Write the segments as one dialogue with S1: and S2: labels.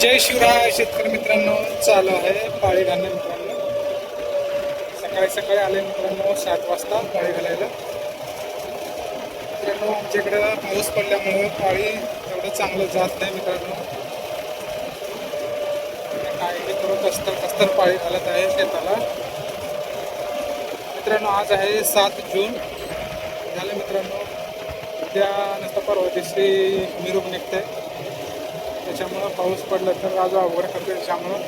S1: जय शिवराय शेतकरी मित्रांनो. चालू आहे पाळी घालणे मित्रांनो. सकाळी सकाळी आले मित्रांनो 7 वाजता पाळी घालायला. मित्रांनो आमच्याकडे पाऊस पडल्यामुळे पाळी एवढं चांगलं जात नाही मित्रांनो. काय करू कसतर पाळी घालत आहे शेताला. मित्रांनो आज आहे 7 जून झाले मित्रांनो. उद्या नसता परवा दिवशी मिरवणूक निघते. त्याच्यामुळं पाऊस पडला तर आज अवघड करते. त्याच्यामुळं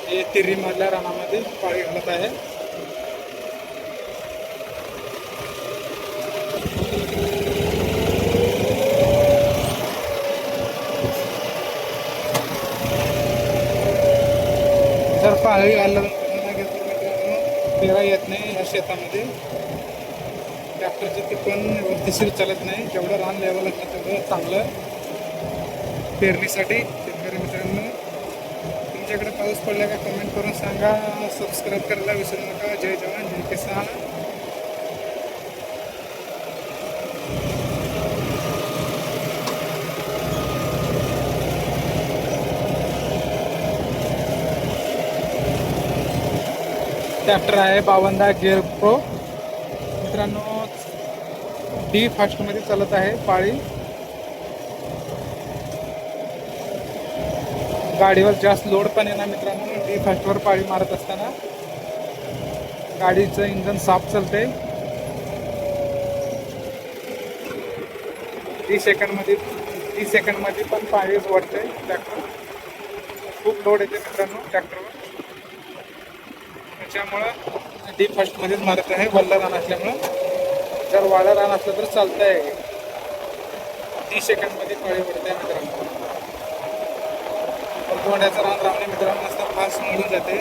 S1: हे तिरीमधल्या रानामध्ये पाळी घालत आहे. जर पाळी घाललं मित्रांनो पेरा येत नाही या शेतामध्ये. ट्रॅक्टरचं ते पण वरतीशीर चालत नाही. जेवढं रान लेवल असतं तेवढं चांगलं पेरणीसाठी. शेतकरी मित्रांनो तुमच्याकडे पाऊस पडला का कमेंट करून सांगा. सबस्क्राईब करायला विसरू नका. जय जवान जय किसान. ट्रॅक्टर आहे 52 गिअर प्रो मित्रांनो. डी फास्टमध्ये चालत आहे पाळी. गाडीवर जास्त लोड पण येणार मित्रांनो. डी फास्टवर पाळी मारत असताना गाडीचं इंजन साफ चालते. 30 सेकंडमध्ये पण पाळी ओढते ट्रॅक्टर. खूप लोड येते मित्रांनो ट्रॅक्टरवर. त्याच्यामुळं डी फास्टमध्येच मारत आहे. वल्ला रान असल्यामुळं. जर वाडा रान असलं तर चालतं आहे. 30 सेकंडमध्ये पाळी ओढते आहे मित्रांनो. गोंड्याचं रान रावणे मित्रांनो असं फास्ट मिळून जाते.